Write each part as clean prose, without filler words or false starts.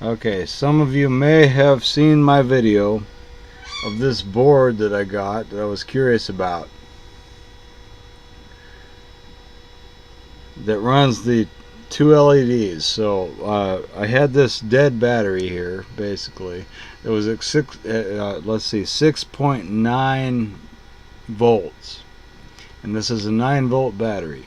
Okay, some of you may have seen my video of this board that I got that I was curious about, that runs the two LEDs. So I had this dead battery here, basically. It was at 6.9 volts, and this is a 9-volt battery.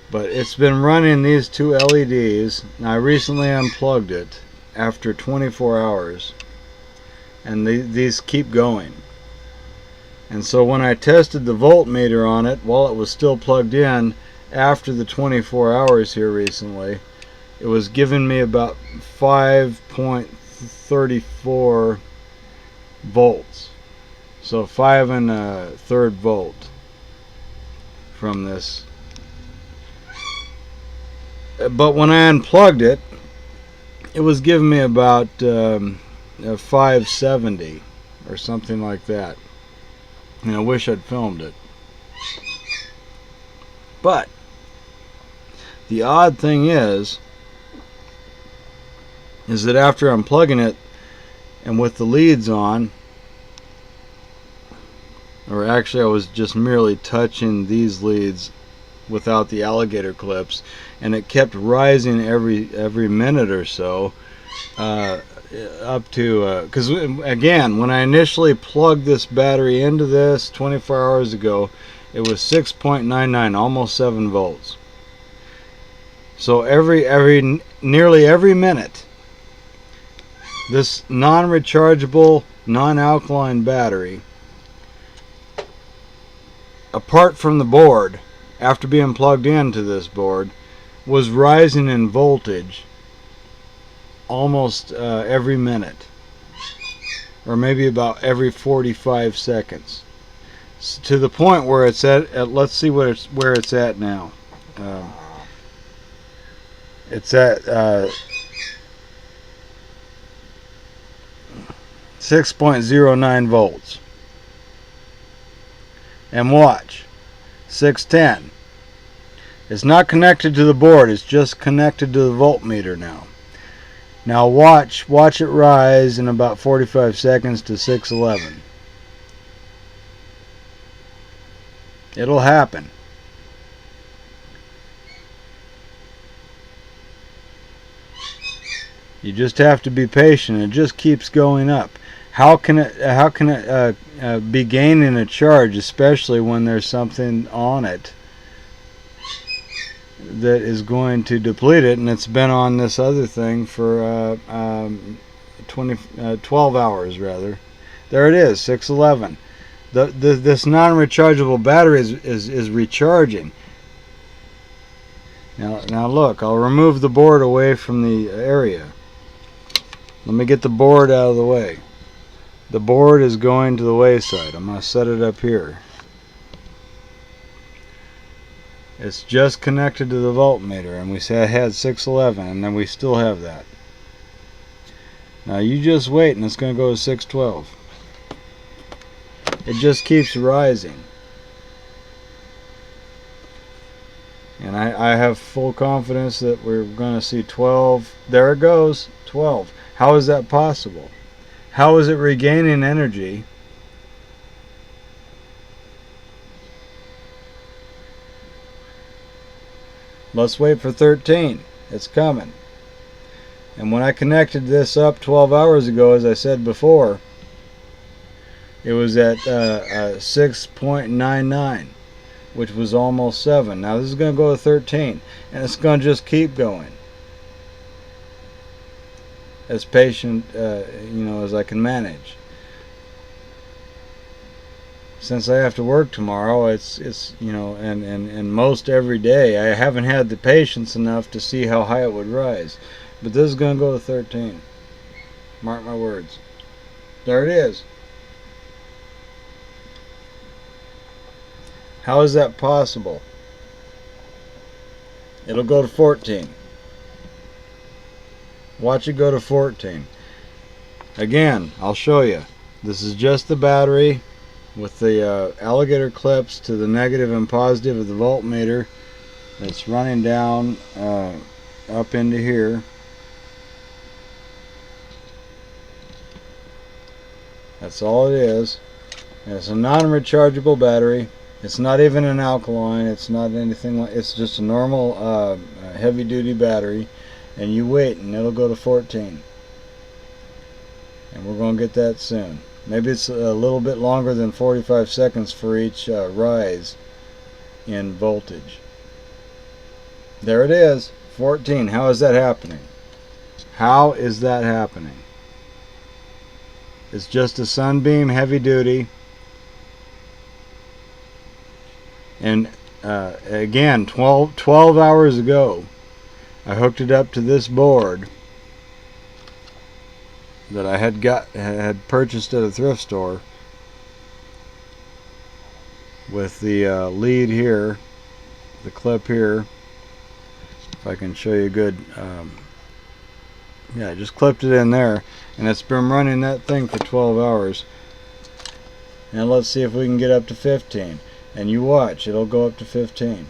But it's been running these two LEDs. Now, I recently unplugged it after 24 hours, and these keep going. And so when I tested the voltmeter on it while it was still plugged in after the 24 hours here recently, it was giving me about 5.34 volts. So 5 1/3 volt from this. But when I unplugged it, it was giving me about 570 or something like that. And I wish I'd filmed it. But the odd thing is that after unplugging it and with the leads on, or actually I was just merely touching these leads without the alligator clips, and it kept rising every minute or so, up to, because again, when I initially plugged this battery into this 24 hours ago, it was 6.99, almost 7 volts. So nearly every minute, this non-rechargeable, non-alkaline battery, apart from the board, after being plugged into this board, was rising in voltage almost every minute, or maybe about every 45 seconds, to the point where it's at let's see where it's at now. It's at 6.09 volts. And watch, 610. It's not connected to the board, it's just connected to the voltmeter now. Now watch it rise in about 45 seconds to 611. It'll happen. You just have to be patient. It just keeps going up. How can it be gaining a charge, especially when there's something on it that is going to deplete it, and it's been on this other thing for 12 hours rather. There it is, 611. This non-rechargeable battery is recharging. Now look, I'll remove the board away from the area. Let me get the board out of the way. The board is going to the wayside. I'm going to set it up here. It's just connected to the voltmeter, and we said I had 611, and then we still have that. Now you just wait, and it's going to go to 612. It just keeps rising. And I have full confidence that we're going to see 12. There it goes, 12. How is that possible? How is it regaining energy? Let's wait for 13. It's coming. And when I connected this up 12 hours ago, as I said before, it was at 6.99, which was almost 7. Now this is going to go to 13, and it's going to just keep going. As patient, as I can manage. Since I have to work tomorrow, it's and most every day, I haven't had the patience enough to see how high it would rise. But this is going to go to 13. Mark my words. There it is. How is that possible? It'll go to 14. Watch it go to 14. Again, I'll show you. This is just the battery with the alligator clips to the negative and positive of the voltmeter. It's running down up into here. That's all it is. And it's a non-rechargeable battery. It's not even an alkaline. It's not anything like. It's just a normal heavy-duty battery. And you wait, and it'll go to 14. And we're going to get that soon. Maybe it's a little bit longer than 45 seconds for each rise in voltage. There it is, 14. How is that happening? How is that happening? It's just a sunbeam, heavy duty. And again, 12 hours ago, I hooked it up to this board that I had purchased at a thrift store with the lead here, the clip here. If I can show you good, yeah, I just clipped it in there, and it's been running that thing for 12 hours. Now let's see if we can get up to 15. And you watch, it'll go up to 15.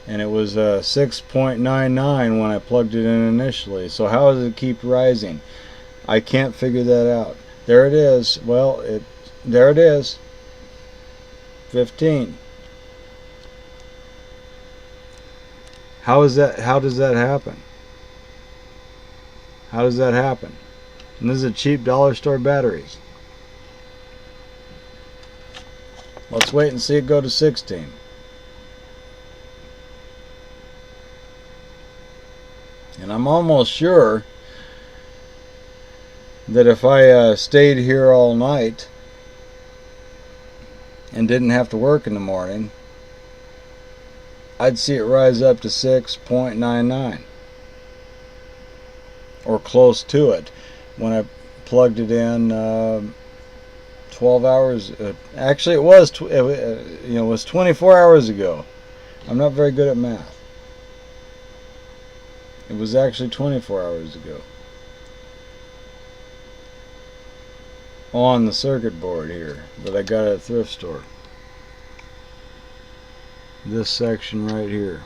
And it was 6.99 when I plugged it in initially. So how does it keep rising? I can't figure that out. There it is. Well, there it is. 15. How is that? How does that happen? How does that happen? And this is a cheap dollar store battery. Let's wait and see it go to 16. And I'm almost sure that if I stayed here all night and didn't have to work in the morning, I'd see it rise up to 6.99 or close to it when I plugged it in 12 hours. Actually, it was it was 24 hours ago. I'm not very good at math. It was actually 24 hours ago on the circuit board here that I got at a thrift store. This section right here.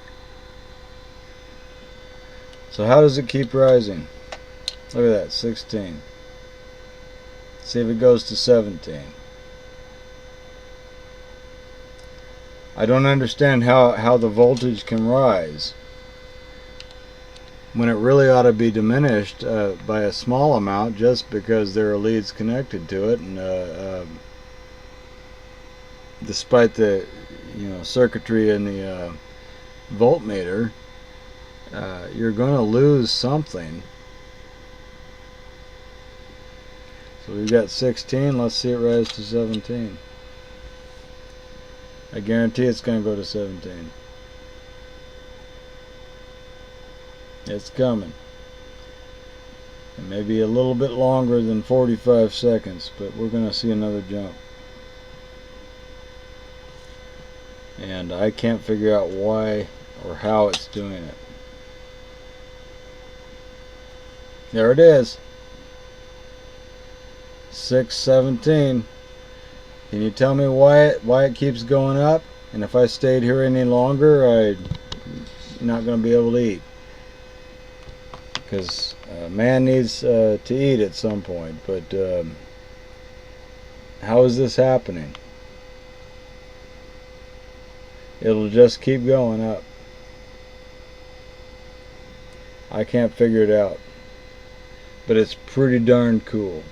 So how does it keep rising? Look at that, 16. See if it goes to 17. I don't understand how the voltage can rise when it really ought to be diminished by a small amount just because there are leads connected to it, and despite the circuitry in the voltmeter, you're going to lose something. So we've got 16. Let's see it rise to 17. I guarantee it's going to go to 17. It's coming. It may be a little bit longer than 45 seconds, but we're going to see another jump. And I can't figure out why or how it's doing it. There it is. 6:17. Can you tell me why it keeps going up? And if I stayed here any longer, I'm not going to be able to eat. Because man needs to eat at some point. But how is this happening? It'll just keep going up. I can't figure it out. But it's pretty darn cool.